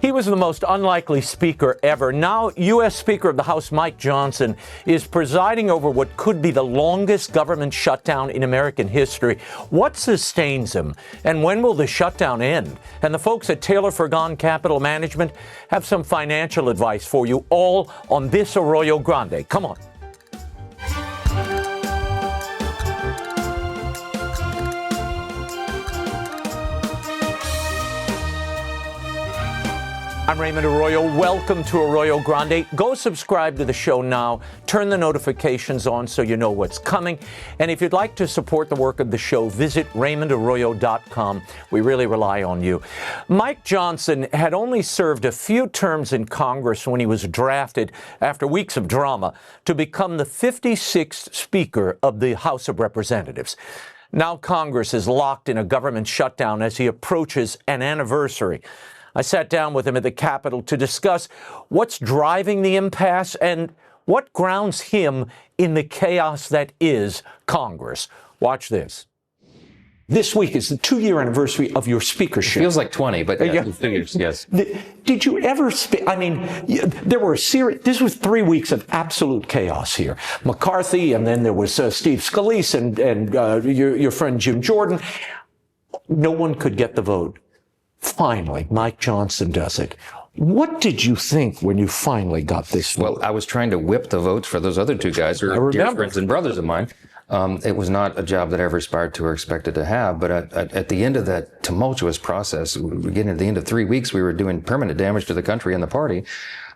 He was the most unlikely speaker ever. Now, U.S. Speaker of the House Mike Johnson is presiding over what could be the longest government shutdown in American history. What sustains him? And when will the shutdown end? And the folks at Taylor Frigon Capital Management have some financial advice for you, all on this Arroyo Grande. Come on. I'm Raymond Arroyo. Welcome to Arroyo Grande. Go subscribe to the show now. Turn the notifications on so you know what's coming. And if you'd like to support the work of the show, visit RaymondArroyo.com. We really rely on you. Mike Johnson had only served a few terms in Congress when he was drafted, after weeks of drama, to become the 56th Speaker of the House of Representatives. Now Congress is locked in a government shutdown as he approaches an anniversary. I sat down with him at the Capitol to discuss what's driving the impasse and what grounds him in the chaos that is Congress. Watch this. This week is the 2-year anniversary of your speakership. It feels like 20, but yeah, 2 years, yes. Did you ever there were a series, this was 3 weeks of absolute chaos here. McCarthy, and then there was Steve Scalise and your friend Jim Jordan. No one could get the vote. Finally, Mike Johnson does it. What did you think when you finally got this vote? Well, I was trying to whip the votes for those other two guys who are dear friends and brothers of mine. It was not a job that I ever aspired to or expected to have, but at the end of that tumultuous process, we're getting at the end of 3 weeks, we were doing permanent damage to the country and the party.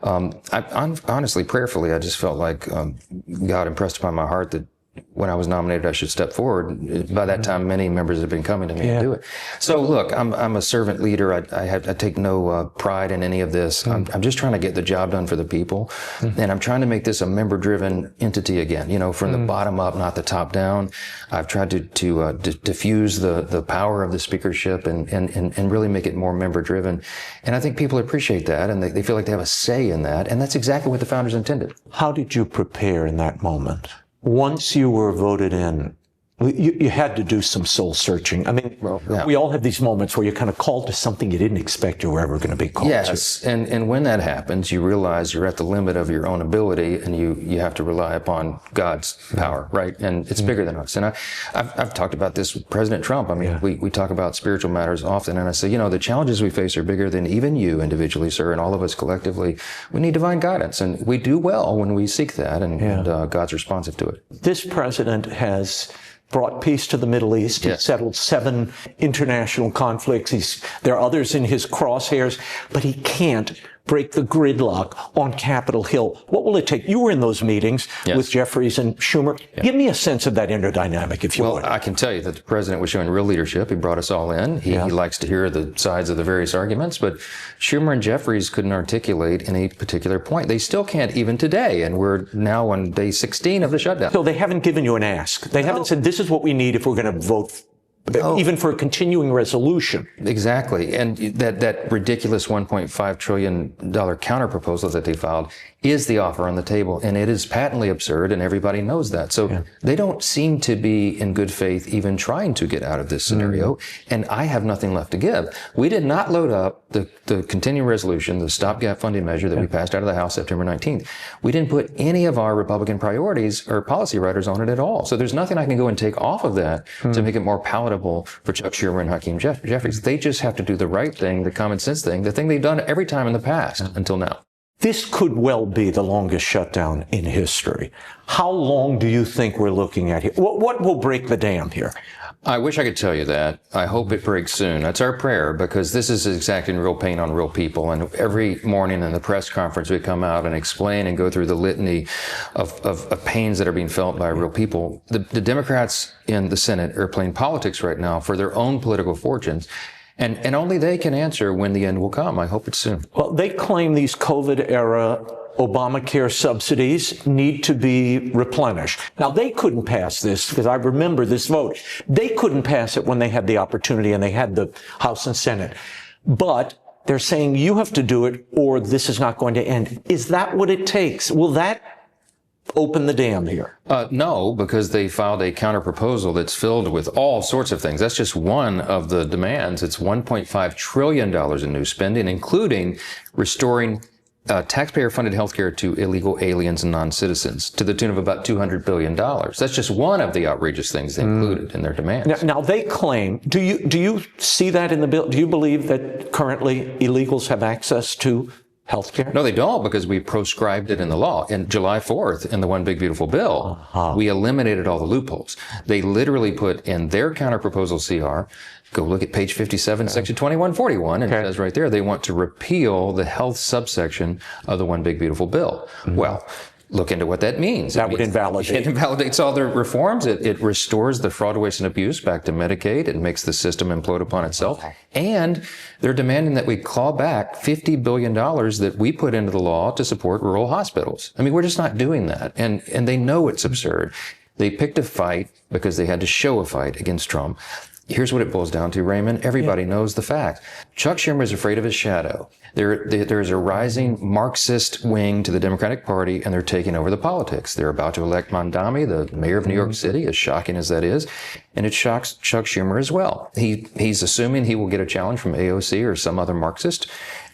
Honestly, prayerfully, I just felt like God impressed upon my heart that when I was nominated, I should step forward. By that time, many members have been coming to me to do it. So look, I'm a servant leader. I take no pride in any of this. I'm just trying to get the job done for the people. And I'm trying to make this a member-driven entity again, from the bottom up, not the top down. I've tried to diffuse the power of the speakership and really make it more member-driven. And I think people appreciate that, and they feel like they have a say in that. And that's exactly what the founders intended. How did you prepare in that moment? Once you were voted in, you had to do some soul searching. I mean, we all have these moments where you're kind of called to something you didn't expect you were ever going to be called to. Yes, and when that happens, you realize you're at the limit of your own ability, and you have to rely upon God's power, right? And it's bigger than us. And I've talked about this with President Trump. I mean, we talk about spiritual matters often, and I say, the challenges we face are bigger than even you individually, sir, and all of us collectively. We need divine guidance, and we do well when we seek that, and God's responsive to it. This president has brought peace to the Middle East. He settled 7 international conflicts. There are others in his crosshairs, but he can't break the gridlock on Capitol Hill. What will it take? You were in those meetings with Jeffries and Schumer. Give me a sense of that inner dynamic, if you would. Well, I can tell you that the president was showing real leadership. He brought us all in. He likes to hear the sides of the various arguments, but Schumer and Jeffries couldn't articulate any particular point. They still can't even today, and we're now on day 16 of the shutdown. So they haven't given you an ask. They haven't said, this is what we need if we're going to vote even for a continuing resolution. Exactly. And that ridiculous $1.5 trillion counter proposal that they filed is the offer on the table. And it is patently absurd, and everybody knows that. So they don't seem to be in good faith even trying to get out of this scenario. And I have nothing left to give. We did not load up the continuing resolution, the stopgap funding measure that we passed out of the House September 19th. We didn't put any of our Republican priorities or policy writers on it at all. So there's nothing I can go and take off of that to make it more palatable for Chuck Schumer and Hakeem Jeffries. They just have to do the right thing, the common sense thing, the thing they've done every time in the past until now. This could well be the longest shutdown in history. How long do you think we're looking at here? What will break the dam here? I wish I could tell you that. I hope it breaks soon. That's our prayer, because this is exacting real pain on real people. And every morning in the press conference, we come out and explain and go through the litany of pains that are being felt by real people. The Democrats in the Senate are playing politics right now for their own political fortunes. And only they can answer when the end will come. I hope it's soon. Well, they claim these COVID-era Obamacare subsidies need to be replenished. Now, they couldn't pass this, because I remember this vote. They couldn't pass it when they had the opportunity and they had the House and Senate. But they're saying you have to do it or this is not going to end. Is that what it takes? Will that open the dam here? No, because they filed a counterproposal that's filled with all sorts of things. That's just one of the demands. It's $1.5 trillion in new spending, including restoring taxpayer-funded healthcare to illegal aliens and non-citizens to the tune of about $200 billion. That's just one of the outrageous things they included in their demands. Now they claim, do you see that in the bill? Do you believe that currently illegals have access to healthcare? No, they don't, because we proscribed it in the law. In July 4th, in the One Big Beautiful Bill, we eliminated all the loopholes. They literally put in their counterproposal CR, go look at page 57, section 2141, and it says right there, they want to repeal the health subsection of the One Big Beautiful Bill. Well, look into what that means. That would invalidate. It invalidates all the reforms. It restores the fraud, waste, and abuse back to Medicaid. It makes the system implode upon itself. And they're demanding that we claw back $50 billion that we put into the law to support rural hospitals. I mean, we're just not doing that. And they know it's absurd. They picked a fight because they had to show a fight against Trump. Here's what it boils down to, Raymond. Everybody knows the fact. Chuck Schumer is afraid of his shadow. There's a rising Marxist wing to the Democratic Party, and they're taking over the politics. They're about to elect Mondami, the mayor of New York City, as shocking as that is, and it shocks Chuck Schumer as well. He's assuming he will get a challenge from AOC or some other Marxist,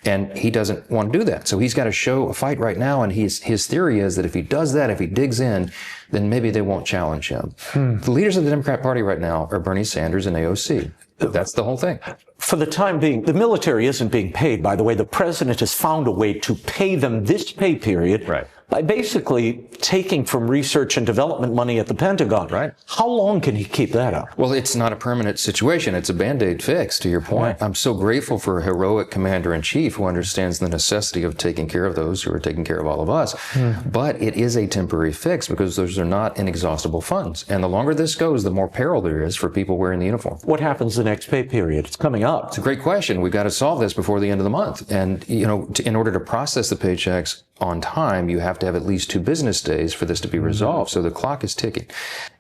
and he doesn't want to do that. So he's got to show a fight right now, and his theory is that if he does that, if he digs in, then maybe they won't challenge him. The leaders of the Democrat Party right now are Bernie Sanders and AOC. That's the whole thing. For the time being, the military isn't being paid, by the way. The president has found a way to pay them this pay period by basically taking from research and development money at the Pentagon. Right. How long can he keep that up? Well, it's not a permanent situation. It's a Band-Aid fix, to your point. I'm so grateful for a heroic commander-in-chief who understands the necessity of taking care of those who are taking care of all of us. But it is a temporary fix because those are not inexhaustible funds. And the longer this goes, the more peril there is for people wearing the uniform. What happens the next pay period? It's coming up. It's a great question. We've got to solve this before the end of the month. And, you know, in order to process the paychecks on time, you have to have at least 2 business days for this to be resolved. So the clock is ticking.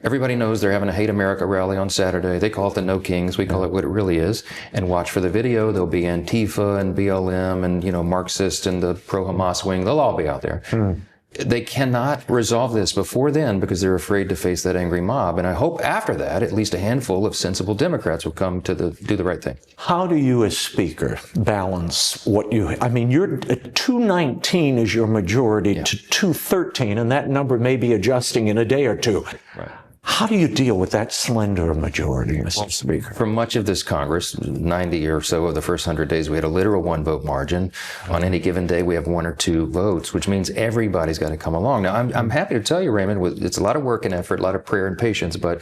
Everybody knows they're having a Hate America rally on Saturday. They call it the No Kings. We call it what it really is. And watch for the video. There'll be Antifa and BLM and, you know, Marxist and the pro-Hamas wing. They'll all be out there. They cannot resolve this before then because they're afraid to face that angry mob. And I hope after that, at least a handful of sensible Democrats will come to do the right thing. How do you, as Speaker, balance what you... I mean, you're 219 is your majority to 213, and that number may be adjusting in a day or two. Right. How do you deal with that slender majority, Mr. Speaker? For much of this Congress, 90 or so of the first 100 days, we had a literal 1-vote margin. On any given day, we have 1 or 2 votes, which means everybody's got to come along. Now, I'm happy to tell you, Raymond, it's a lot of work and effort, a lot of prayer and patience, but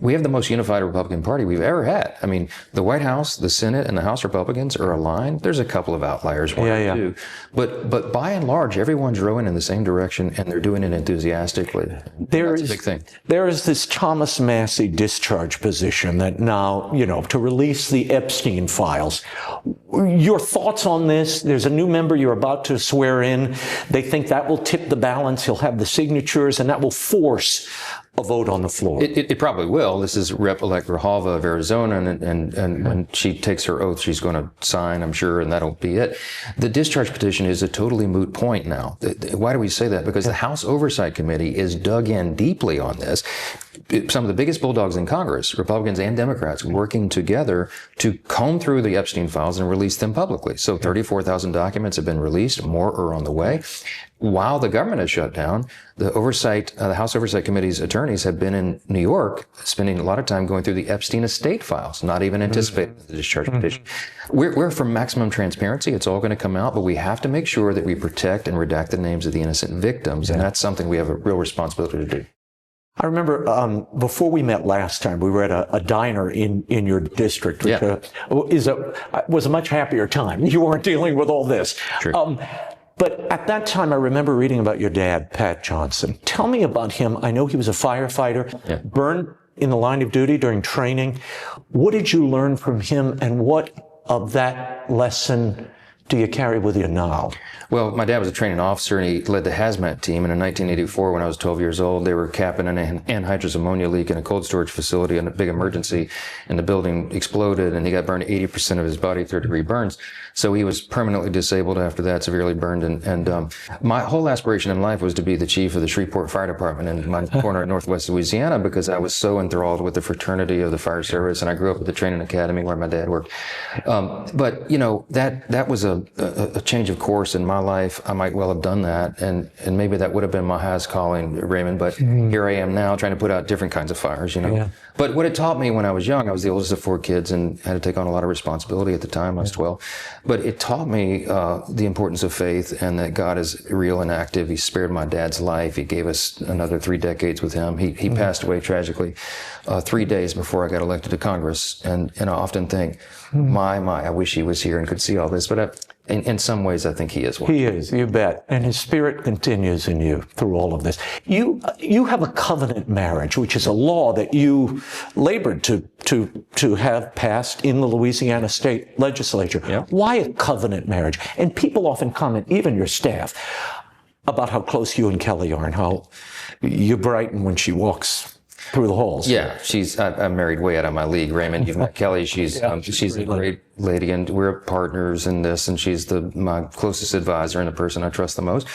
we have the most unified Republican Party we've ever had. I mean, the White House, the Senate, and the House Republicans are aligned. There's a couple of outliers, 1 or 2. But by and large, everyone's rowing in the same direction, and they're doing it enthusiastically. That's a big thing. There is this Thomas Massey discharge position that now, you know, to release the Epstein files. Your thoughts on this? There's a new member you're about to swear in. They think that will tip the balance. He'll have the signatures, and that will force a vote on the floor. It probably will. This is Rep-elect Grijalva of Arizona, and when she takes her oath, she's going to sign, I'm sure, and that'll be it. The discharge petition is a totally moot point now. Why do we say that? Because the House Oversight Committee is dug in deeply on this. Some of the biggest bulldogs in Congress, Republicans and Democrats, working together to comb through the Epstein files and release them publicly. So 34,000 documents have been released, more are on the way. While the government is shut down, the House Oversight Committee's attorneys have been in New York, spending a lot of time going through the Epstein estate files, not even anticipating the discharge petition. We're for maximum transparency. It's all going to come out, but we have to make sure that we protect and redact the names of the innocent victims, and that's something we have a real responsibility to do. I remember before we met last time, we were at a diner in your district, which was a much happier time. You weren't dealing with all this. True. But at that time, I remember reading about your dad, Pat Johnson. Tell me about him. I know he was a firefighter, burned in the line of duty during training. What did you learn from him, and what of that lesson do you carry with you now? Well, my dad was a training officer, and he led the hazmat team. And in 1984, when I was 12 years old, they were capping an anhydrous ammonia leak in a cold storage facility, and a big emergency, and the building exploded, and he got burned 80% of his body, third-degree burns. So he was permanently disabled after that, severely burned. And my whole aspiration in life was to be the chief of the Shreveport Fire Department in my corner of Northwest Louisiana, because I was so enthralled with the fraternity of the fire service, and I grew up at the training academy where my dad worked. But you know, that was a change of course in my life. I might well have done that, and maybe that would have been my highest calling, Raymond. But here I am now, trying to put out different kinds of fires. You know. Yeah. But what it taught me when I was young, I was the oldest of 4 kids and had to take on a lot of responsibility at the time. I was 12. But it taught me the importance of faith, and that God is real and active. He spared my dad's life. He gave us another 3 decades with him. He passed away tragically 3 days before I got elected to Congress. And I often think, my, I wish he was here and could see all this. But in some ways, I think he is one. He is, you bet. And his spirit continues in you through all of this. You have a covenant marriage, which is a law that you labored to have passed in the Louisiana state legislature. Yeah. Why a covenant marriage? And people often comment, even your staff, about how close you and Kelly are and how you brighten when she walks through the halls. Yeah, I'm married way out of my league, Raymond. You've met Kelly. She's a great lady, and we're partners in this, and she's my closest advisor and the person I trust the most.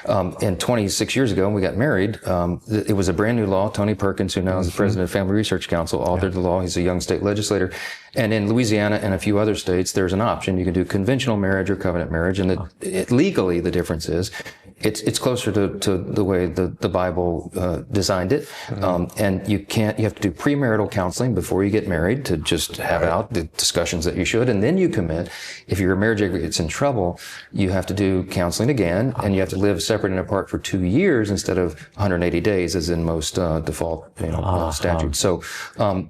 And 26 years ago, when we got married, it was a brand new law. Tony Perkins, who now is the president of the Family Research Council, authored the law. He's a young state legislator. And in Louisiana and a few other states, there's an option. You can do conventional marriage or covenant marriage, and legally the difference is it's closer to the way the Bible designed it. And you have to do premarital counseling before you get married to just have out the discussions that you should, and then you commit. If your marriage gets in trouble, you have to do counseling again, and you have to live separate and apart for 2 years instead of 180 days, as in most default statutes. So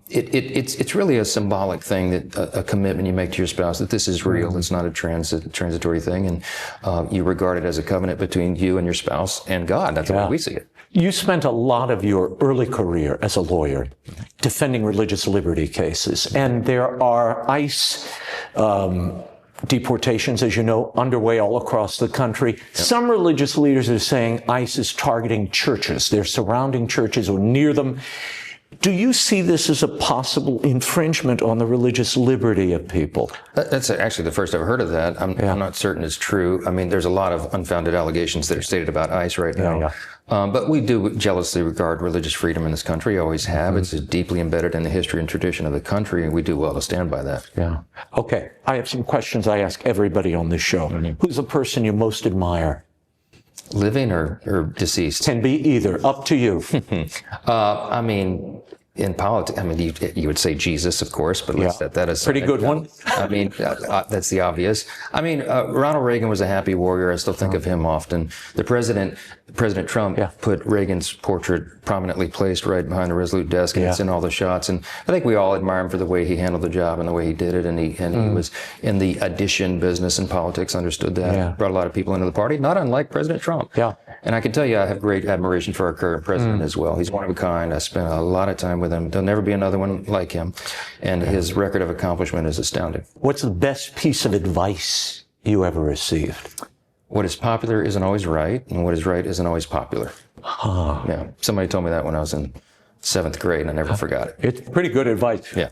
it's really a symbolic thing, that a commitment you make to your spouse that this is real. It's not a transitory thing, and you regard it as a covenant between you and your spouse and God. That's the way we see it. You spent a lot of your early career as a lawyer defending religious liberty cases, and there are ICE deportations, as you know, underway all across the country. Yep. Some religious leaders are saying ICE is targeting churches. They're surrounding churches or near them. Do you see this as a possible infringement on the religious liberty of people? That's actually the first I've heard of that. I'm not certain it's true. I mean, there's a lot of unfounded allegations that are stated about ICE right now. But we do jealously regard religious freedom in this country, always have. It's deeply embedded in the history and tradition of the country, and we do well to stand by that. Yeah. Okay. I have some questions I ask everybody on this show. Who's the person you most admire? Living or deceased? Can be either. Up to you. I mean, in politics, I mean, you would say Jesus, of course, but let's set that aside. Pretty good one. I mean, that's the obvious. I mean, Ronald Reagan was a happy warrior. I still think of him often. President Trump put Reagan's portrait prominently placed right behind the Resolute desk, and it's in all the shots. And I think we all admire him for the way he handled the job and the way he did it. And he was in the addition business in politics, understood that. Brought a lot of people into the party, not unlike President Trump. Yeah. And I can tell you, I have great admiration for our current president as well. He's one of a kind. I spent a lot of time with him. There'll never be another one like him. And his record of accomplishment is astounding. What's the best piece of advice you ever received? What is popular isn't always right, and what is right isn't always popular. Yeah. Somebody told me that when I was in 7th grade, and I never forgot it. It's pretty good advice. Yeah.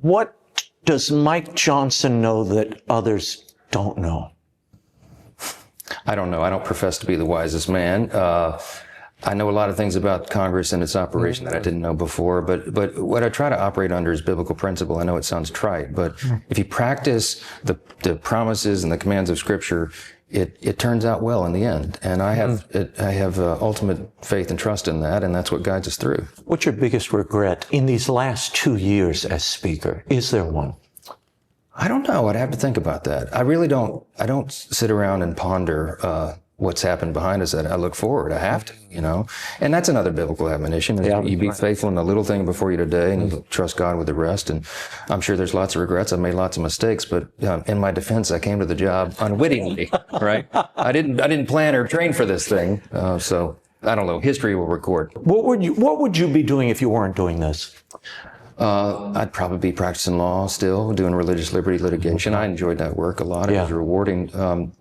What does Mike Johnson know that others don't know? I don't know. I don't profess to be the wisest man. I know a lot of things about Congress and its operation that I didn't know before, but what I try to operate under is biblical principle. I know it sounds trite, but if you practice the promises and the commands of Scripture, it turns out well in the end. And I have ultimate faith and trust in that, and that's what guides us through. What's your biggest regret in these last 2 years as Speaker? Is there one? I don't know. I'd have to think about that. I really don't. I don't sit around and ponder what's happened behind us. I look forward. I have to, you know. And that's another biblical admonition. You be faithful in the little thing before you today, and you trust God with the rest. And I'm sure there's lots of regrets. I've made lots of mistakes, but in my defense, I came to the job unwittingly. Right? I didn't plan or train for this thing. So I don't know. History will record. What would you be doing if you weren't doing this? I'd probably be practicing law still, doing religious liberty litigation. I enjoyed that work a lot. It was rewarding,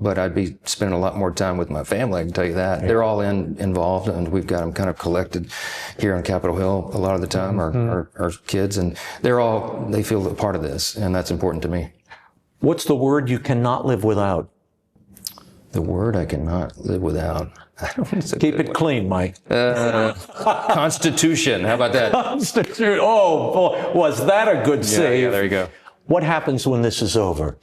but I'd be spending a lot more time with my family, I can tell you that. They're all involved, and we've got them kind of collected here on Capitol Hill a lot of the time, our kids, and they feel a part of this, and that's important to me. What's the word you cannot live without? The word I cannot live without. Keep it clean, Mike. Constitution. How about that? Constitution. Oh, boy, was that a good save? Yeah, there you go. What happens when this is over?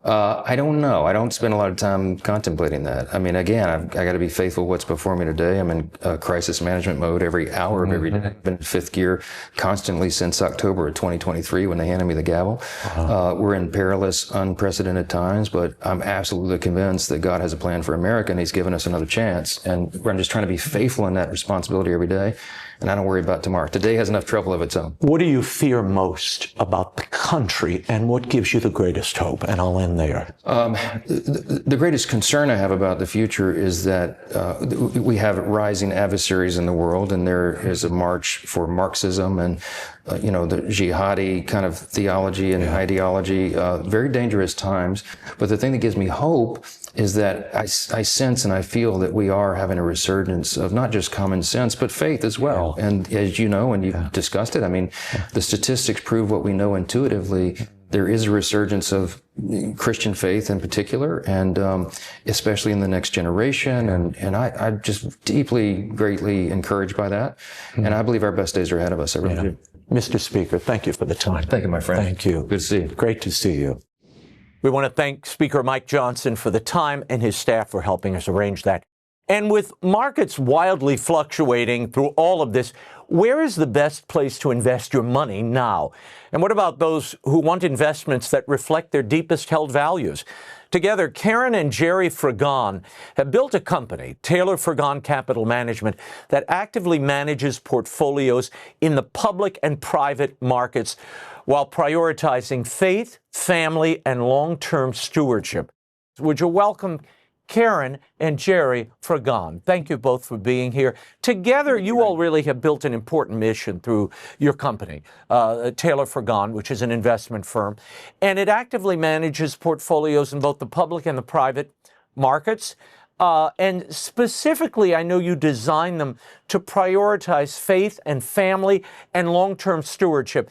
I don't know. I don't spend a lot of time contemplating that. I mean, again, I got to be faithful to what's before me today. I'm in crisis management mode every hour of every day. I've been in fifth gear constantly since October of 2023 when they handed me the gavel. We're in perilous, unprecedented times, but I'm absolutely convinced that God has a plan for America and He's given us another chance. And I'm just trying to be faithful in that responsibility every day. And I don't worry about tomorrow. Today has enough trouble of its own. What do you fear most about the country, and what gives you the greatest hope? And I'll end there. The greatest concern I have about the future is that we have rising adversaries in the world, and there is a march for Marxism and the jihadi kind of theology and ideology, very dangerous times. But the thing that gives me hope is that I sense and I feel that we are having a resurgence of not just common sense, but faith as well. And as you know, and you've discussed it, I mean, the statistics prove what we know intuitively. There is a resurgence of Christian faith in particular, and especially in the next generation. And I'm just deeply, greatly encouraged by that. And I believe our best days are ahead of us. I really do. Mr. Speaker, thank you for the time. Thank you, my friend. Thank you. Good to see you. Great to see you. We want to thank Speaker Mike Johnson for the time and his staff for helping us arrange that. And with markets wildly fluctuating through all of this, where is the best place to invest your money now? And what about those who want investments that reflect their deepest held values? Together, Karen and Gerry Frigon have built a company, Taylor Frigon Capital Management, that actively manages portfolios in the public and private markets while prioritizing faith, family, and long-term stewardship. Would you welcome Karen and Gerry Frigon? Thank you both for being here. Together, you all really have built an important mission through your company, Taylor Frigon, which is an investment firm, and it actively manages portfolios in both the public and the private markets. And specifically, I know you designed them to prioritize faith and family and long-term stewardship.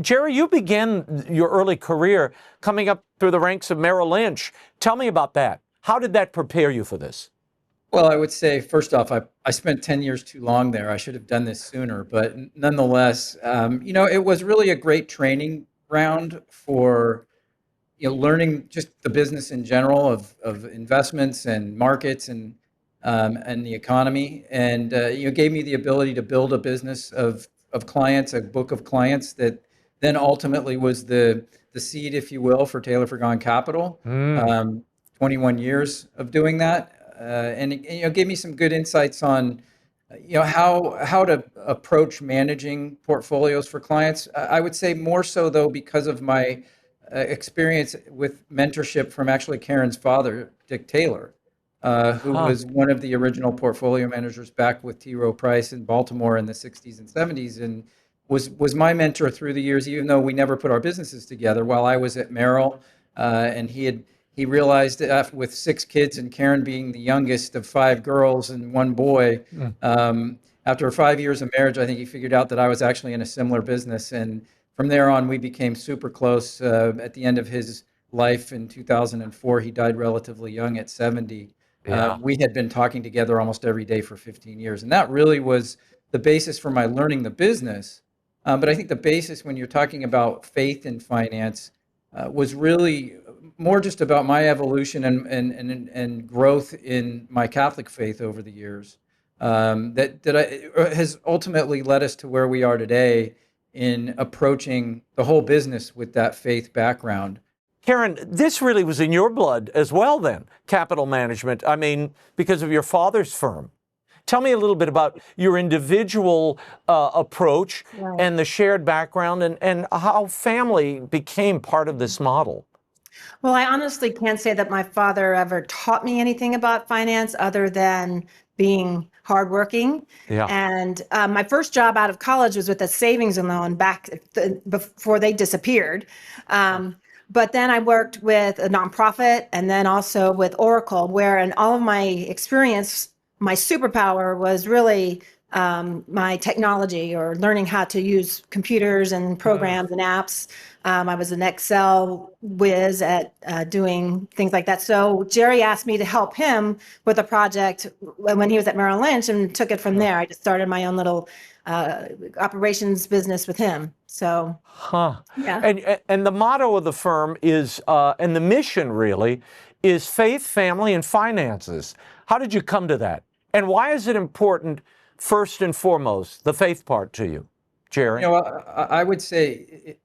Gerry, you began your early career coming up through the ranks of Merrill Lynch. Tell me about that. How did that prepare you for this? Well, I would say, first off, I spent 10 years too long there. I should have done this sooner. But nonetheless, it was really a great training ground for learning just the business in general of investments and markets and the economy, and gave me the ability to build a business of clients, a book of clients that then ultimately was the seed, if you will, for Taylor Frigon Capital. 21 years of doing that, and it gave me some good insights on how to approach managing portfolios for clients. I would say more so though because of my experience with mentorship from actually Karen's father, Dick Taylor, who was one of the original portfolio managers back with T. Rowe Price in Baltimore in the 60s and 70s, and was my mentor through the years, even though we never put our businesses together. While I was at Merrill, and he realized that with 6 kids and Karen being the youngest of 5 girls and 1 boy, after 5 years of marriage, I think he figured out that I was actually in a similar business. And from there on, we became super close. At the end of his life in 2004, he died relatively young at 70. We had been talking together almost every day for 15 years. And that really was the basis for my learning the business. But I think the basis when you're talking about faith and finance was really more just about my evolution and growth in my Catholic faith over the years. That has ultimately led us to where we are today in approaching the whole business with that faith background. Karen, this really was in your blood as well then, capital management. I mean, because of your father's firm. Tell me a little bit about your individual approach and the shared background and how family became part of this model. Well, I honestly can't say that my father ever taught me anything about finance other than being hardworking. Yeah. And my first job out of college was with a savings and loan before they disappeared. But then I worked with a nonprofit and then also with Oracle, where in all of my experience, my superpower was really my technology or learning how to use computers and programs and apps. I was an Excel whiz at doing things like that. So Gerry asked me to help him with a project when he was at Merrill Lynch and took it from there. I just started my own little operations business with him. So, yeah. And the motto of the firm is, and the mission really, is faith, family, and finances. How did you come to that? And why is it important, first and foremost, the faith part to you, Gerry? I would say,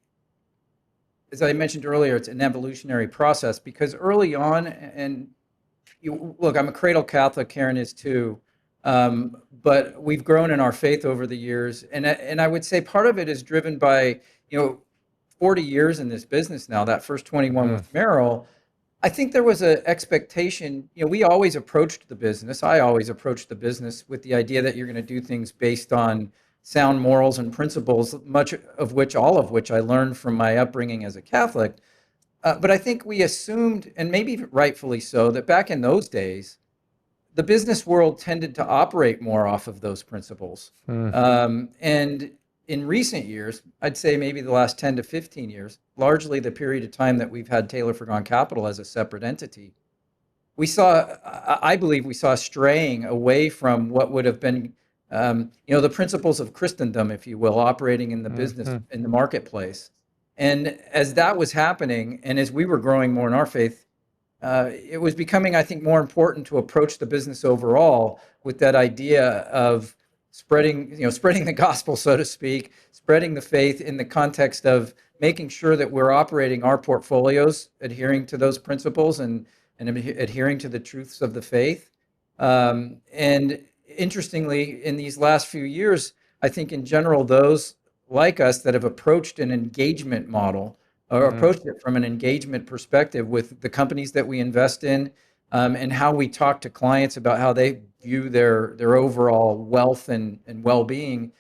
as I mentioned earlier, it's an evolutionary process because early on, and look, I'm a cradle Catholic, Karen is too, but we've grown in our faith over the years. And I would say part of it is driven by, 40 years in this business now, that first 21 with Merrill. I think there was an expectation, we always approached the business. I always approached the business with the idea that you're going to do things based on sound morals and principles, all of which I learned from my upbringing as a Catholic. But I think we assumed, and maybe rightfully so, that back in those days, the business world tended to operate more off of those principles. And in recent years, I'd say maybe the last 10 to 15 years, largely the period of time that we've had Taylor Frigon Capital as a separate entity, I believe we saw straying away from what would have been, the principles of Christendom, if you will, operating in the business, in the marketplace. And as that was happening, and as we were growing more in our faith, it was becoming, I think, more important to approach the business overall with that idea of spreading the gospel, so to speak, spreading the faith in the context of making sure that we're operating our portfolios, adhering to those principles and adhering to the truths of the faith. And interestingly, in these last few years, I think in general, those like us that have approached an engagement model or approached it from an engagement perspective with the companies that we invest in, and how we talk to clients about how they view their overall wealth and well-being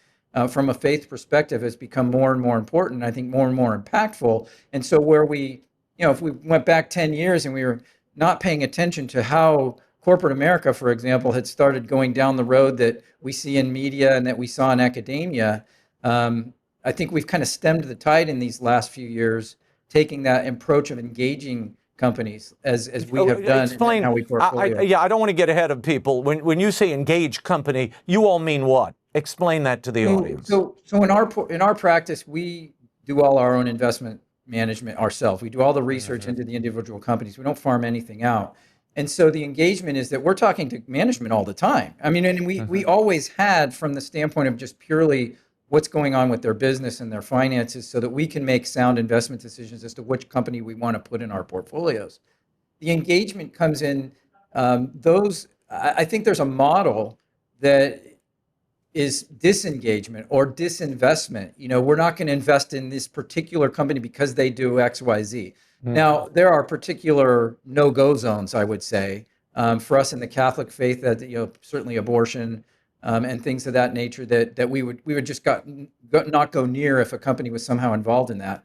from a faith perspective has become more and more important, I think more and more impactful. And so where if we went back 10 years and we were not paying attention to how corporate America, for example, had started going down the road that we see in media and that we saw in academia, I think we've kind of stemmed the tide in these last few years, taking that approach of engaging companies as we have done. Explain how we portfolio. I don't want to get ahead of people. When you say engage company, you all mean what? Explain that to the audience. So in our practice, we do all our own investment management ourselves. We do all the research into the individual companies. We don't farm anything out. And so the engagement is that we're talking to management all the time. I mean, and we always had, from the standpoint of just purely what's going on with their business and their finances so that we can make sound investment decisions as to which company we want to put in our portfolios. The engagement comes in I think there's a model that is disengagement or disinvestment. We're not going to invest in this particular company because they do X, Y, Z. Now, there are particular no-go zones, I would say, for us in the Catholic faith, that certainly abortion, and things of that nature that we would just not go near if a company was somehow involved in that.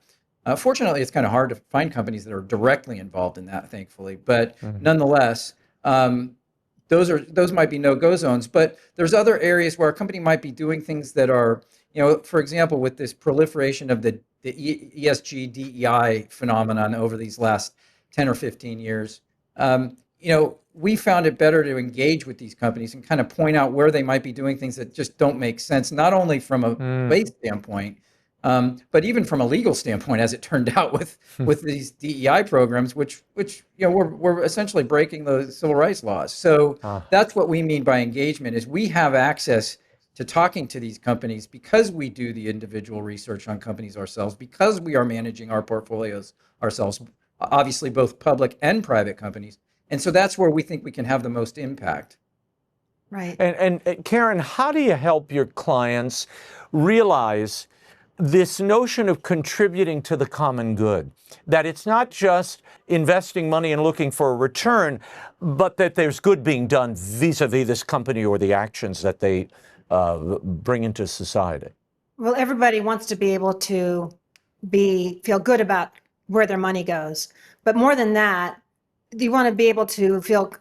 Fortunately, it's kind of hard to find companies that are directly involved in that, thankfully. But nonetheless, those might be no-go zones. But there's other areas where a company might be doing things that are, for example, with this proliferation of the ESG DEI phenomenon over these last 10 or 15 years. We found it better to engage with these companies and kind of point out where they might be doing things that just don't make sense, not only from a faith standpoint, but even from a legal standpoint, as it turned out with these DEI programs, which we're essentially breaking the civil rights laws. So that's what we mean by engagement, is we have access to talking to these companies because we do the individual research on companies ourselves, because we are managing our portfolios ourselves, obviously both public and private companies. And so that's where we think we can have the most impact. Right. And Karen, how do you help your clients realize this notion of contributing to the common good, that it's not just investing money and looking for a return, but that there's good being done vis-a-vis this company or the actions that they bring into society. Well, everybody wants to be able to feel good about where their money goes. But more than that, you want to be able to feel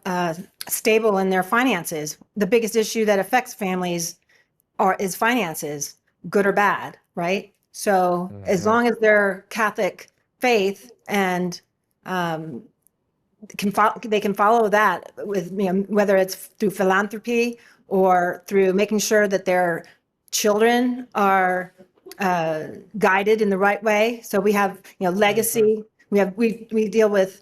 stable in their finances. The biggest issue that affects families is finances, good or bad, right? So as long as they're Catholic faith and they can follow that with, whether it's through philanthropy or through making sure that their children are guided in the right way. So we have, legacy. We deal with,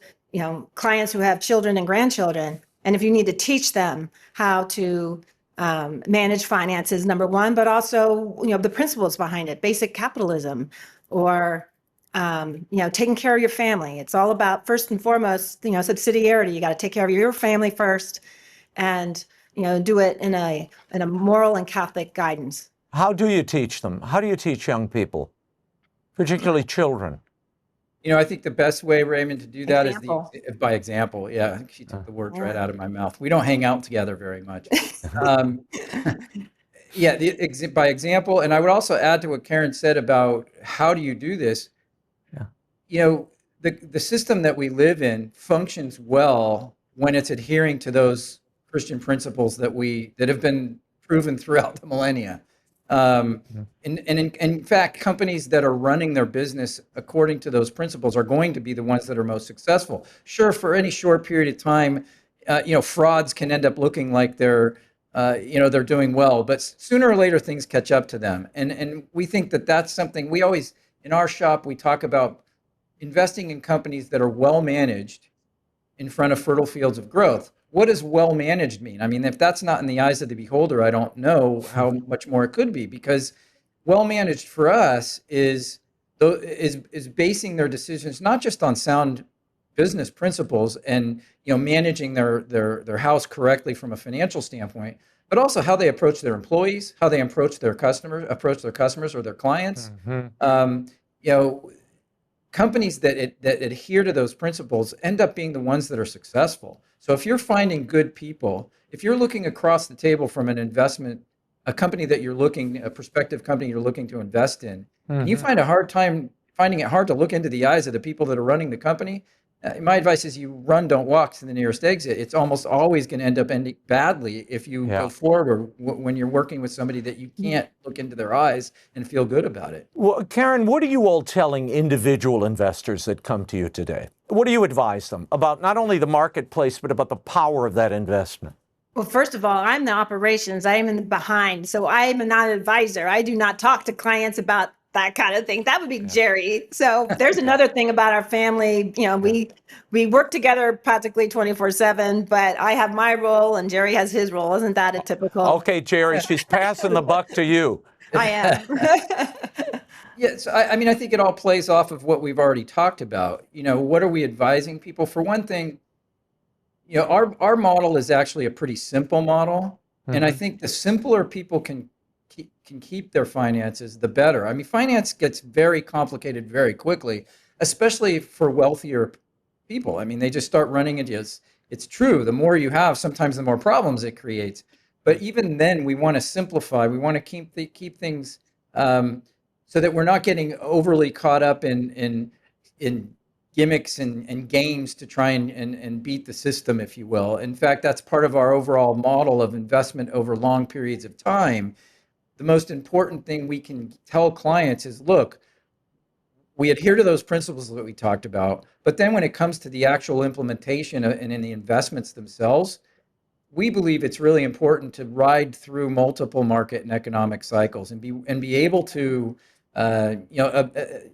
clients who have children and grandchildren. And if you need to teach them how to manage finances, number one, but also, the principles behind it, basic capitalism, or, taking care of your family. It's all about, first and foremost, subsidiarity. You got to take care of your family first and, do it in a moral and Catholic guidance. How do you teach them? How do you teach young people, particularly children? I think the best way, Raymond, to do that Example. is by example. Yeah, I think she took the words right out of my mouth. We don't hang out together very much. By example. And I would also add to what Karen said about how do you do this? Yeah. The system that we live in functions well when it's adhering to those Christian principles that have been proven throughout the millennia. And in fact, companies that are running their business according to those principles are going to be the ones that are most successful. Sure, for any short period of time, frauds can end up looking like they're doing well, but sooner or later things catch up to them. And we think that that's something we always, in our shop, we talk about investing in companies that are well managed in front of fertile fields of growth. What does well managed mean? I mean, if that's not in the eyes of the beholder, I don't know how much more it could be, because well managed for us is basing their decisions not just on sound business principles and managing their house correctly from a financial standpoint, but also how they approach their employees, how they approach their customers or their clients. Companies that adhere to those principles end up being the ones that are successful. So if you're finding good people, if you're looking across the table from an investment, a prospective company you're looking to invest in, and you find a hard time finding it hard to look into the eyes of the people that are running the company, my advice is you run, don't walk to the nearest exit. It's almost always going to end up ending badly if you go forward when you're working with somebody that you can't look into their eyes and feel good about it. Well, Karen, what are you all telling individual investors that come to you today? What do you advise them about not only the marketplace, but about the power of that investment? Well, first of all, I'm the operations. I am in the behind. So I am not an advisor. I do not talk to clients about that kind of thing. That would be Gerry. So there's another thing about our family. We work together practically 24/7, but I have my role and Gerry has his role. Isn't that a typical? Okay, Gerry, she's passing the buck to you. I am. Yes, I think it all plays off of what we've already talked about. What are we advising people? For one thing, our model is actually a pretty simple model. And I think the simpler people can keep their finances, the better. I mean, finance gets very complicated very quickly, especially for wealthier people. I mean, they just start running into it. It's true. The more you have, sometimes the more problems it creates. But even then, we want to simplify. We want to keep things so that we're not getting overly caught up in gimmicks and games to try and beat the system, if you will. In fact, that's part of our overall model of investment over long periods of time. The most important thing we can tell clients is, look, we adhere to those principles that we talked about, but then when it comes to the actual implementation and in the investments themselves, we believe it's really important to ride through multiple market and economic cycles and be able to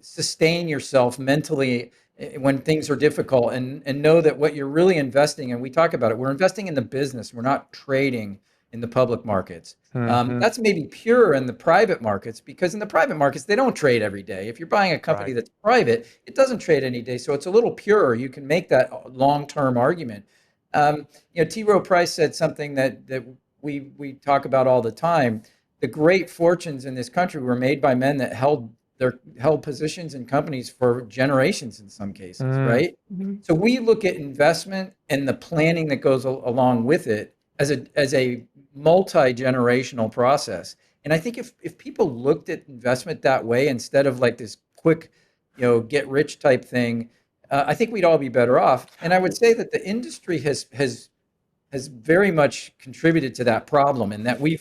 sustain yourself mentally when things are difficult and know that what you're really investing in, we talk about it, we're investing in the business, we're not trading in the public markets. That's maybe pure in the private markets, because in the private markets, they don't trade every day. If you're buying a company that's private, it doesn't trade any day. So it's a little purer. You can make that long-term argument. T. Rowe Price said something that we talk about all the time. The great fortunes in this country were made by men that held they're held positions in companies for generations in some cases, right? Mm-hmm. So we look at investment and the planning that goes along with it as a multi-generational process. And I think if people looked at investment that way instead of like this quick, get rich type thing, I think we'd all be better off. And I would say that the industry has very much contributed to that problem, in that we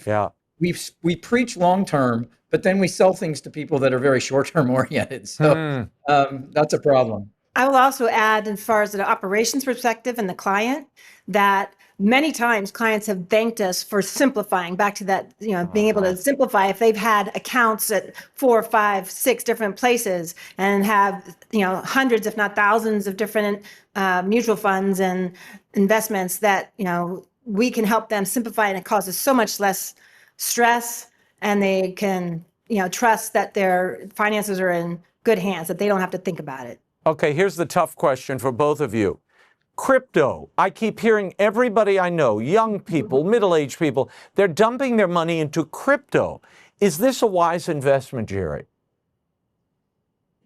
preach long term, but then we sell things to people that are very short term oriented. So that's a problem. I will also add, as far as the operations perspective and the client, that many times clients have thanked us for simplifying, back to that, being able to simplify. If they've had accounts at 4, 5, 6 different places and have, hundreds, if not thousands of different mutual funds and investments, that, we can help them simplify, and it causes so much less stress, and they can, trust that their finances are in good hands, that they don't have to think about it. Okay, here's the tough question for both of you. Crypto. I keep hearing everybody I know, young people, middle-aged people, they're dumping their money into crypto. Is this a wise investment, Gerry?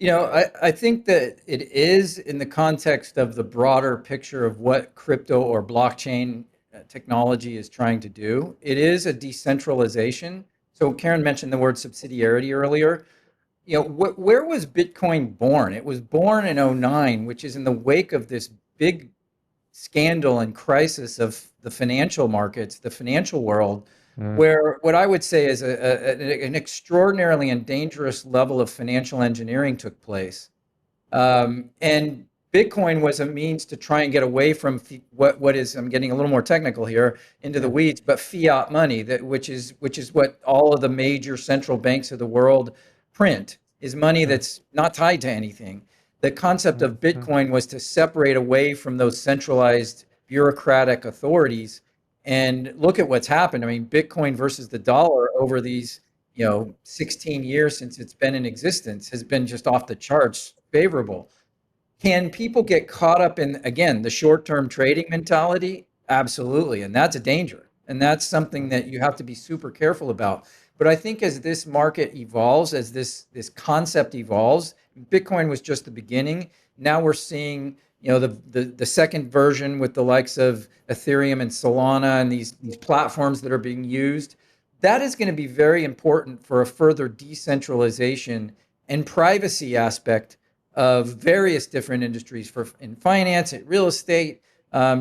I think that it is, in the context of the broader picture of what crypto or blockchain technology is trying to do. It is a decentralization. So Karen mentioned the word subsidiarity earlier. Where was Bitcoin born? It was born in 2009, which is in the wake of this big scandal and crisis of the financial markets, the financial world, where what I would say is an extraordinarily and dangerous level of financial engineering took place. And Bitcoin was a means to try and get away from what is, I'm getting a little more technical here, into the weeds, but fiat money, which is what all of the major central banks of the world print, is money that's not tied to anything. The concept of Bitcoin was to separate away from those centralized bureaucratic authorities. And look at what's happened. I mean, Bitcoin versus the dollar over these 16 years since it's been in existence has been just off the charts favorable. Can people get caught up in, again, the short-term trading mentality? Absolutely. And that's a danger. And that's something that you have to be super careful about. But I think as this market evolves, as this concept evolves, Bitcoin was just the beginning. Now we're seeing, the second version with the likes of Ethereum and Solana and these platforms that are being used. That is going to be very important for a further decentralization and privacy aspect of various different industries, in finance, in real estate,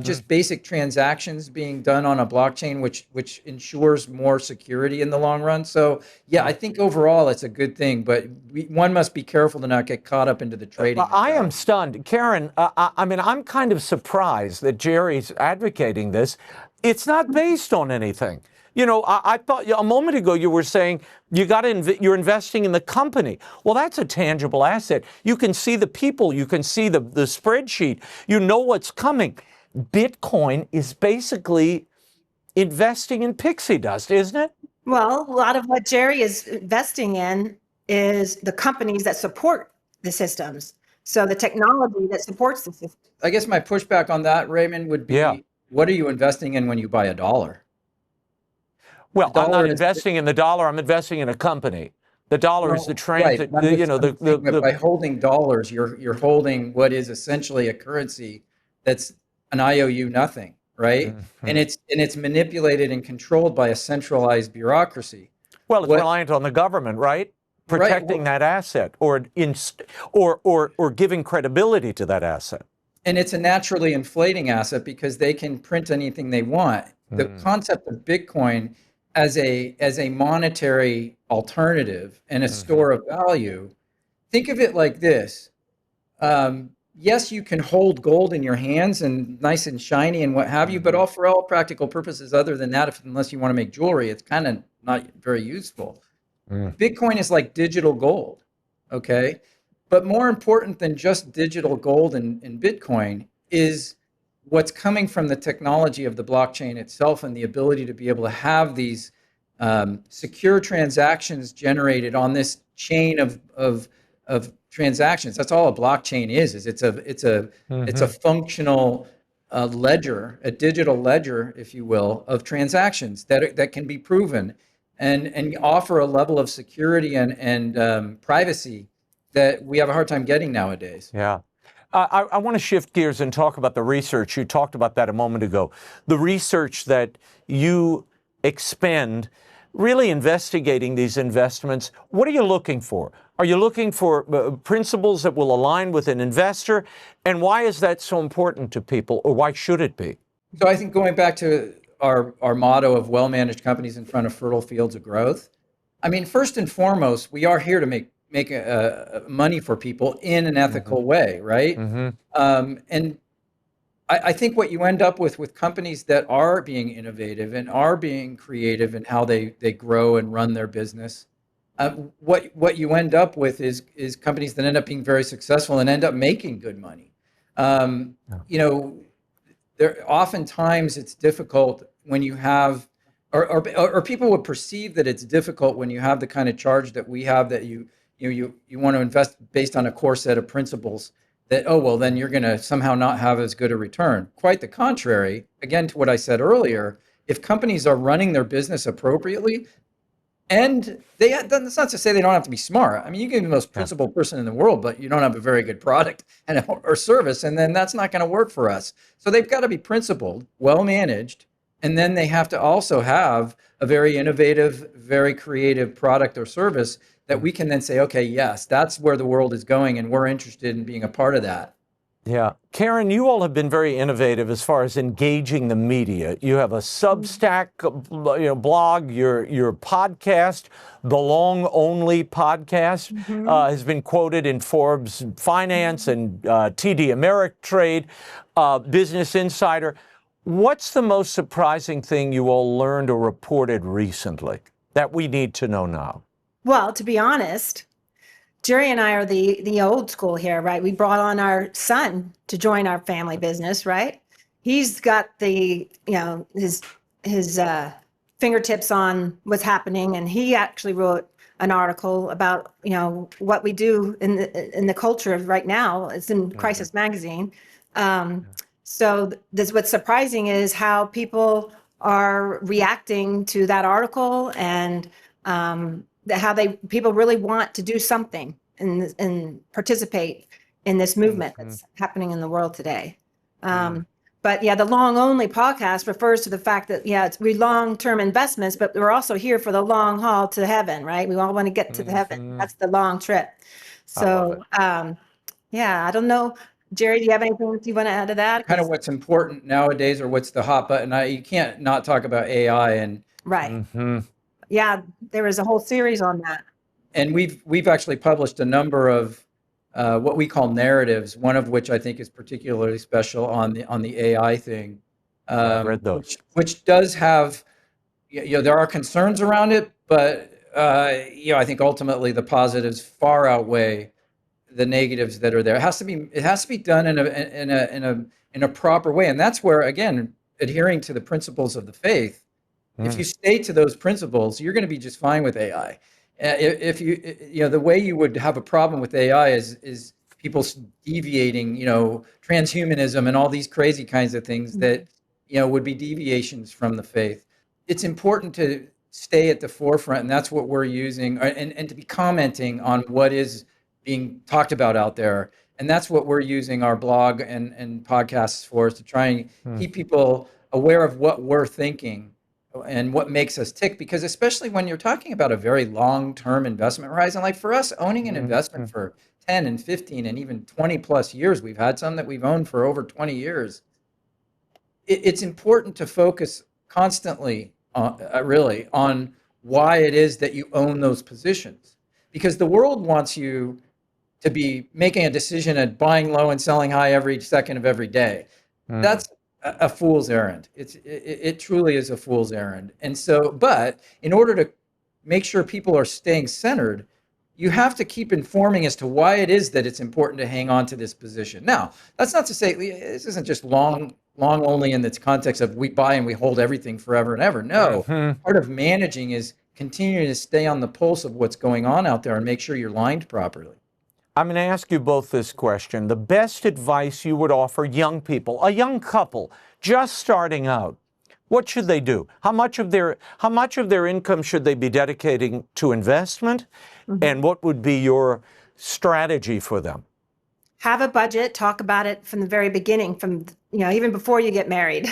just basic transactions being done on a blockchain, which ensures more security in the long run. So yeah, I think overall it's a good thing, but one must be careful to not get caught up into the trading. Well, I am stunned. Karen, I'm kind of surprised that Gerry's advocating this. It's not based on anything. I thought a moment ago you were saying you're investing in the company. Well, that's a tangible asset. You can see the people, you can see the spreadsheet, you know what's coming. Bitcoin is basically investing in pixie dust, isn't it? Well, a lot of what Gerry is investing in is the companies that support the systems. So the technology that supports the system. I guess my pushback on that, Raymond, would be, what are you investing in when you buy a dollar? Well, I'm not investing in the dollar. I'm investing in a company. The dollar is the transit. Right. By holding dollars, you're holding what is essentially a currency that's an IOU nothing, right? Mm-hmm. And it's manipulated and controlled by a centralized bureaucracy. Well, it's reliant on the government, right? Protecting that asset, or giving credibility to that asset. And it's a naturally inflating asset because they can print anything they want. The concept of Bitcoin as a monetary alternative and a store of value, think of it like this. Yes, you can hold gold in your hands and nice and shiny and what have you, but for all practical purposes other than that, unless you want to make jewelry, it's kind of not very useful. Bitcoin is like digital gold, okay? But more important than just digital gold and Bitcoin is what's coming from the technology of the blockchain itself and the ability to be able to have these secure transactions generated on this chain of transactions. That's all a blockchain is it's a functional ledger, a digital ledger, if you will, of transactions that can be proven. and offer a level of security and privacy that we have a hard time getting nowadays. Yeah. I want to shift gears and talk about the research. You talked about that a moment ago. The research that you expend really investigating these investments. What are you looking for? Are you looking for principles that will align with an investor? And why is that so important to people, or why should it be? So I think going back to our motto of well-managed companies in front of fertile fields of growth, I mean, first and foremost, we are here to make money for people in an ethical way, right? And I think what you end up with companies that are being innovative and are being creative in how they grow and run their business, what you end up with is companies that end up being very successful and end up making good money. You know, oftentimes it's difficult when you have, or people would perceive that it's difficult when you have the kind of charge that we have, that you want to invest based on a core set of principles, that, oh, well, then you're going to somehow not have as good a return. Quite the contrary. Again, to what I said earlier, if companies are running their business appropriately, and that's not to say they don't have to be smart. I mean, you can be the most principled person in the world, but you don't have a very good product or service, and then that's not going to work for us. So they've got to be principled, well managed, and then they have to also have a very innovative, very creative product or service that we can then say, okay, yes, that's where the world is going, and we're interested in being a part of that. Yeah. Karen, you all have been very innovative as far as engaging the media. You have a Substack blog, your podcast, The Long Only podcast, has been quoted in Forbes Finance and TD Ameritrade, Business Insider. What's the most surprising thing you all learned or reported recently that we need to know now? Well, to be honest, Gerry and I are the old school here, right? We brought on our son to join our family business, right? He's got his fingertips on what's happening, and he actually wrote an article about what we do in the culture of right now. It's in Crisis Magazine. So what's surprising is how people are reacting to that article, and how people really want to do something and participate in this movement that's happening in the world today. But yeah, the long only podcast refers to the fact that, we long-term investments, but we're also here for the long haul to heaven, right? We all want to get to the heaven. That's the long trip. So, I don't know. Gerry, do you have anything you want to add to that? Kind of what's important nowadays, or what's the hot button. You can't not talk about AI and right. Yeah, there was a whole series on that. And we've actually published a number of what we call narratives, one of which I think is particularly special on the AI thing. I read those. Which does have, there are concerns around it, but I think ultimately the positives far outweigh the negatives that are there. It has to be done in a proper way, and that's where, again, adhering to the principles of the faith. If you stay to those principles, you're going to be just fine with AI. If the way you would have a problem with AI is people deviating, transhumanism and all these crazy kinds of things that, would be deviations from the faith. It's important to stay at the forefront, and that's what we're using, and to be commenting on what is being talked about out there. And that's what we're using our blog and podcasts for, is to try and keep people aware of what we're thinking and what makes us tick, because especially when you're talking about a very long-term investment horizon, like for us, owning an investment for 10 and 15 and even 20 plus years, we've had some that we've owned for over 20 years. It's important to focus constantly really on why it is that you own those positions, because the world wants you to be making a decision at buying low and selling high every second of every day. That's a fool's errand. It truly is a fool's errand. And so, but in order to make sure people are staying centered, you have to keep informing as to why it is that it's important to hang on to this position. Now, that's not to say this isn't just long only in its context of we buy and we hold everything forever and ever. No, part of managing is continuing to stay on the pulse of what's going on out there and make sure you're lined properly. I'm going to ask you both this question. The best advice you would offer young people, a young couple just starting out, What should they do? How much of their income should they be dedicating to investment? And what would be your strategy for them? Have a budget, talk about it from the very beginning, from, even before you get married.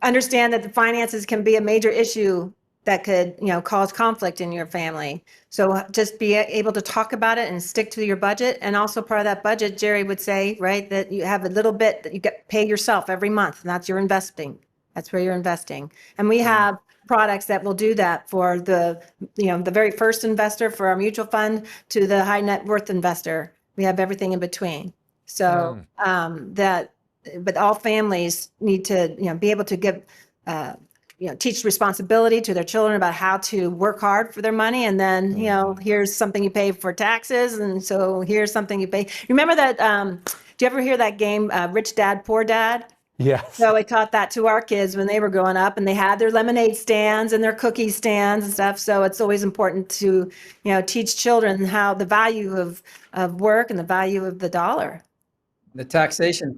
Understand that the finances can be a major issue that could, cause conflict in your family. So just be able to talk about it and stick to your budget. And also part of that budget, Gerry would say, right, that you have a little bit that you pay yourself every month, and that's your investing. That's where you're investing. And we have products that will do that for the very first investor for our mutual fund to the high net worth investor. We have everything in between. So but all families need to, be able to give, teach responsibility to their children about how to work hard for their money. And then, here's something you pay for taxes. And so here's something you pay. Remember that, do you ever hear that game, Rich Dad, Poor Dad? Yes. So we taught that to our kids when they were growing up, and they had their lemonade stands and their cookie stands and stuff. So it's always important to, teach children how the value of work and the value of the dollar. The taxation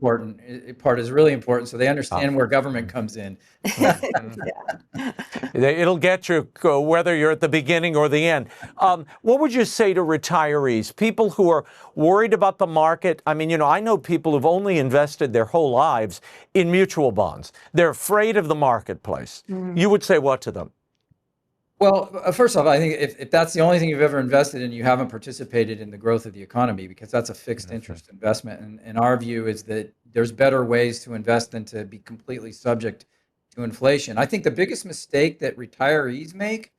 part is really important, so they understand where government comes in. It'll get you whether you're at the beginning or the end. What would you say to retirees, people who are worried about the market? I mean, I know people who've only invested their whole lives in mutual bonds. They're afraid of the marketplace. You would say what to them? Well, first off, I think if that's the only thing you've ever invested in, you haven't participated in the growth of the economy, because that's a fixed interest investment. And our view is that there's better ways to invest than to be completely subject to inflation. I think the biggest mistake that retirees make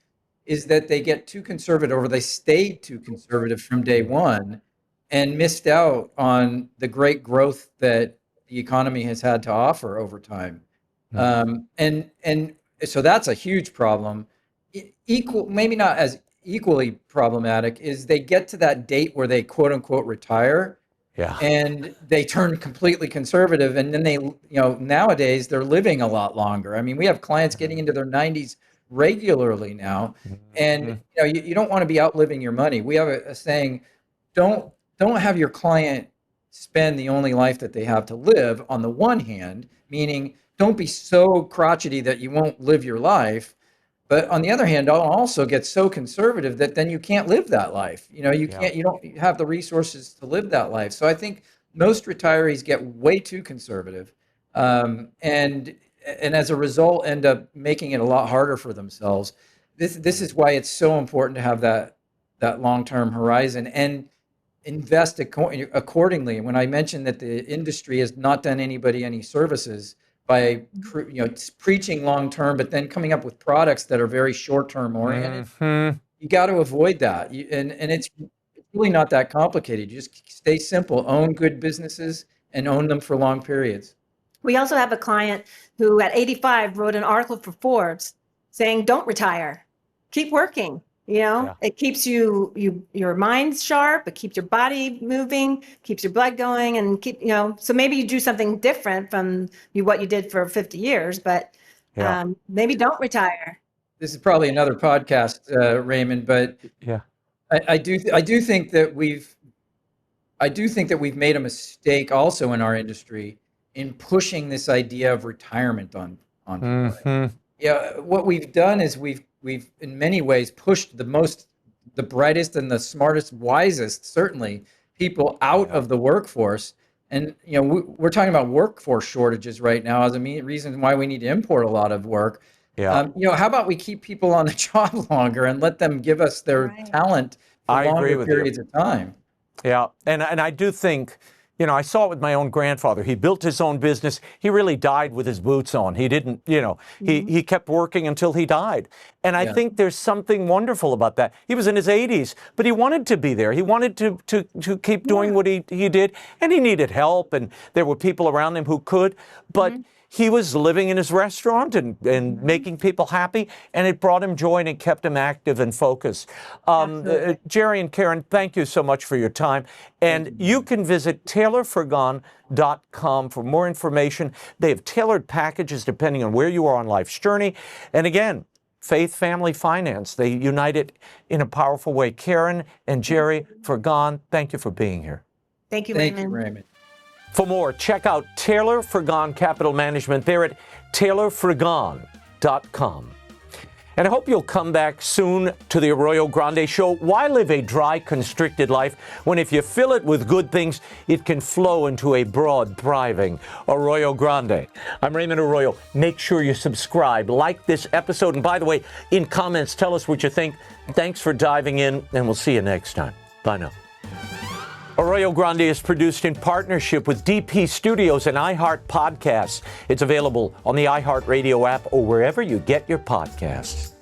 is that they get too conservative, or they stayed too conservative from day one and missed out on the great growth that the economy has had to offer over time. And so that's a huge problem. Maybe not as equally problematic, is they get to that date where they quote unquote retire, and they turn completely conservative, and then they, nowadays they're living a lot longer. I mean, we have clients getting into their 90s regularly now, and you don't want to be outliving your money. We have a saying: don't have your client spend the only life that they have to live. On the one hand, meaning don't be so crotchety that you won't live your life. But on the other hand, don't also get so conservative that then you can't live that life. You don't have the resources to live that life. So I think most retirees get way too conservative, and as a result end up making it a lot harder for themselves. This is why it's so important to have that long-term horizon and invest accordingly. When I mentioned that the industry has not done anybody any services by preaching long term, but then coming up with products that are very short term oriented, you got to avoid that. And it's really not that complicated. You just stay simple, own good businesses, and own them for long periods. We also have a client who at 85 wrote an article for Forbes saying, "Don't retire, keep working." It keeps your mind sharp, it keeps your body moving, keeps your blood going, and so maybe you do something different from what you did for 50 years, but maybe don't retire. This is probably another podcast, Raymond, but I do think that we've made a mistake also in our industry in pushing this idea of retirement on people. What we've done is we've in many ways pushed the brightest and the smartest, wisest, certainly, people out of the workforce. And we're talking about workforce shortages right now as a reason why we need to import a lot of work. How about we keep people on the job longer and let them give us their talent for longer periods of time? Yeah, and I do think, I saw it with my own grandfather. He built his own business. He really died with his boots on. He didn't, he kept working until he died. And I think there's something wonderful about that. He was in his 80s, but he wanted to be there. He wanted to keep doing what he did, and he needed help, and there were people around him who could, but he was living in his restaurant and making people happy, and it brought him joy and it kept him active and focused. Gerry and Karen, thank you so much for your time. And you can visit taylorfrigon.com for more information. They have tailored packages depending on where you are on life's journey. And again, faith, family, finance, they unite it in a powerful way. Karen and Gerry Frigon, thank you for being here. Thank you, Thank Raymond. you, Raymond. For more, check out Taylor Frigon Capital Management. They're at taylorfrigon.com. And I hope you'll come back soon to the Arroyo Grande Show. Why live a dry, constricted life when if you fill it with good things, it can flow into a broad, thriving Arroyo Grande? I'm Raymond Arroyo. Make sure you subscribe, like this episode, and by the way, in comments, tell us what you think. Thanks for diving in, and we'll see you next time. Bye now. Arroyo Grande is produced in partnership with DP Studios and iHeart Podcasts. It's available on the iHeartRadio app or wherever you get your podcasts.